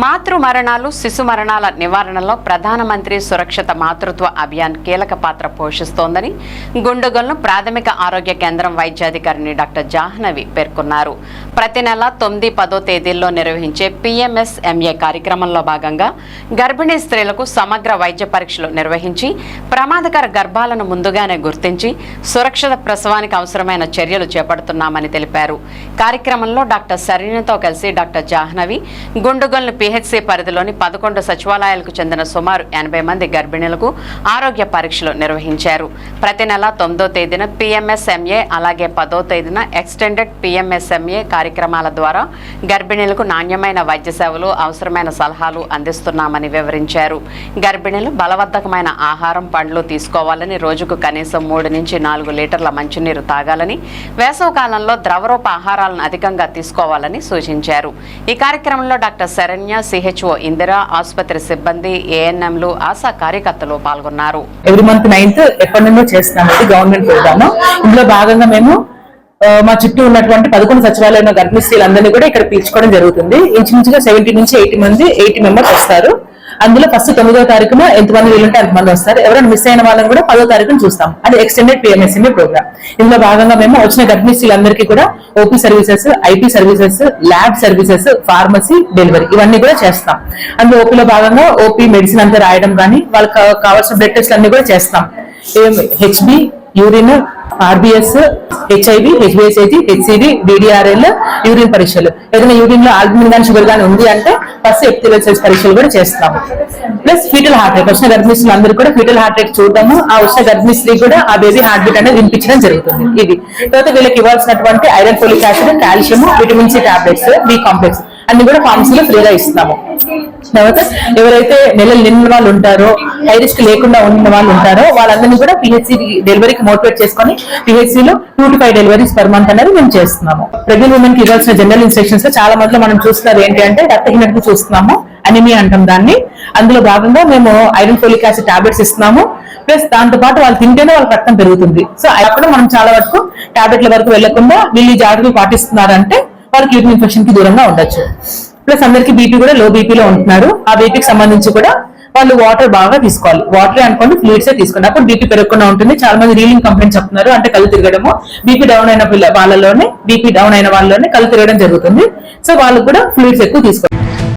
మాతృ మరణాలు శిశు మరణాల నివారణలో ప్రధానమంత్రి సురక్షిత మాతృత్వ అభియాన్ కీలక పాత్ర పోషిస్తోందని గుండుగొలను ప్రాథమిక ఆరోగ్య కేంద్రం వైద్యాధికారిని డాక్టర్ జాహ్నవి పేర్కొన్నారు. ప్రతి నెల 9, 10 తేదీల్లో నిర్వహించే PMS-MA కార్యక్రమంలో భాగంగా గర్భిణీ స్త్రీలకు సమగ్ర వైద్య పరీక్షలు నిర్వహించి ప్రమాదకర గర్భాలను ముందుగానే గుర్తించి సురక్షిత ప్రసవానికి అవసరమైన చర్యలు చేపడుతున్నామని తెలిపారు. కార్యక్రమంలో డాక్టర్ సరీనతో కలిసి డాక్టర్ జాహ్నవి గుండుగొలను PHC పరిధిలోని 11 సచివాలయాలకు చెందిన సుమారు 80 మంది గర్భిణులకు ఆరోగ్య పరీక్షలు నిర్వహించారు. ప్రతి నెల 9వ తేదీన PMS-MA అలాగే 10వ తేదీన ఎక్స్టెండెడ్ PMS-MA కార్యక్రమాల ద్వారా గర్భిణులకు నాణ్యమైన వైద్య సేవలు, అవసరమైన సలహాలు అందిస్తున్నామని వివరించారు. గర్భిణులు బలవర్ధకమైన ఆహారం, పండ్లు తీసుకోవాలని, రోజుకు కనీసం 3 నుంచి 4 లీటర్ల మంచినీరు తాగాలని, వేసవి కాలంలో ద్రవరూప ఆహారాలను అధికంగా తీసుకోవాలని సూచించారు. ఈ కార్యక్రమంలో డాక్టర్ శరణ్య, CHO ఇందిరా, ఆసుపత్రి సిబ్బంది, ANMలు, ఆశా కార్యకర్తలు పాల్గొన్నారు. ఎవ్రీ మంత్ 9th ఎప్పటి నుండో చేస్తున్నాం. Government program. ఇందులో భాగంగా మేము మా చుట్టూ ఉన్నటువంటి 11 సచివాలయంలో గర్భిణీ స్త్రీలందరినీ కూడా ఇక్కడ పీల్చుకోవడం జరుగుతుంది. ఇంచుమించుగా 70 నుంచి 80 మెంబర్స్ వస్తారు. అందులో ఫస్ట్ 9వ తారీఖున ఎంతమంది వీలుంటే అంతమంది వస్తారు. ఎవరైనా మిస్ అయిన వాళ్ళని కూడా 10వ తారీఖున చూస్తాం. అది ఎక్స్టెండెడ్ PMS-MA ప్రోగ్రామ్. ఇందులో భాగంగా మేము వచ్చిన గర్భిణీ స్త్రీలందరికీ కూడా OP services, IP services, lab services, pharmacy, delivery ఇవన్నీ కూడా చేస్తాం. అందులో OPలో భాగంగా OP మెడిసిన్ అంతా రాయడం కానీ, వాళ్ళకి కావాల్సిన బ్లడ్ టెస్ట్ అన్ని కూడా చేస్తాం. HB, urine, RBS, HIV, HbS-AG, HCD, DDRL, urine పరీక్షలు. ఏదైనా యూరిన్ లో ఆల్బమిన్ కానీ షుగర్ కానీ ఉంది అంటే ఫస్ట్ ఎపిథెలియల్ సెల్స్ పరీక్షలు కూడా చేస్తాము. ప్లస్ ఫీటల్ హార్ట్ రేట్, వచ్చిన గర్భిణీ స్త్రీలు అందరూ కూడా ఫీటల్ హార్ట్ రేట్ చూడడము, ఆ వచ్చిన గర్భిణీ స్త్రీ కూడా ఆ బేబీ హార్ట్ బీట్ అనేది వినిపించడం జరుగుతుంది. ఇది తర్వాత వీళ్ళకి ఇవ్వాల్సినటువంటి iron, folic acid, calcium, vitamin C tablets, B complex అన్ని కూడా ఫార్మసీలో ఫ్రీగా ఇస్తాము. తర్వాత ఎవరైతే నెలలు నిన్న వాళ్ళు ఉంటారో, హై రిస్క్ లేకుండా ఉన్న వాళ్ళు ఉంటారో వాళ్ళందరినీ కూడా PHC డెలివరీకి మోటివేట్ చేసుకొని PHCలో 2 to 5 డెలివరీస్ పర్ మంత్ అనేది మేము చేస్తున్నాము. ప్రెగ్నెంట్ ఉమెన్ కి ఇవ్వాల్సిన జనరల్ ఇన్స్ట్రక్షన్స్ లో చాలా మందిలో మనం చూస్తున్నది ఏంటి అంటే రక్తహీనత చూస్తున్నాము, అనిమియా అంటాం దాన్ని. అందులో భాగంగా మేము ఐరన్, ఫోలిక్ యాసిడ్ టాబ్లెట్స్ ఇస్తున్నాము. ప్లస్ దాంతో పాటు వాళ్ళు తింటేనే వాళ్ళ రక్తం పెరుగుతుంది. సో అక్కడ మనం చాలా వరకు టాబ్లెట్ల వరకు వెళ్లకుండా వీళ్ళు జాగ్రత్తలు పాటిస్తున్నారంటే వాళ్ళకి యూరిన్ ఇన్ఫెక్షన్ కి దూరంగా ఉండొచ్చు. ప్లస్ అందరికి BP కూడా లో BPలో ఉంటున్నారు. ఆ BPకి సంబంధించి కూడా వాళ్ళు వాటర్ బాగా తీసుకోవాలి. వాటర్ అనుకోండి, ఫ్లూయిడ్స్ తీసుకోండి. అప్పుడు BP పెరగకుండా ఉంటుంది. చాలా మంది రీలింగ్ కంప్లైంట్ చెప్తున్నారు, అంటే కళ్ళు తిరగడము. BP డౌన్ అయిన వాళ్ళలోనే, BP డౌన్ అయిన వాళ్ళలోనే కళ్ళు తిరగడం జరుగుతుంది. సో వాళ్ళు కూడా ఫ్లూయిడ్స్ ఎక్కువ తీసుకోవాలి.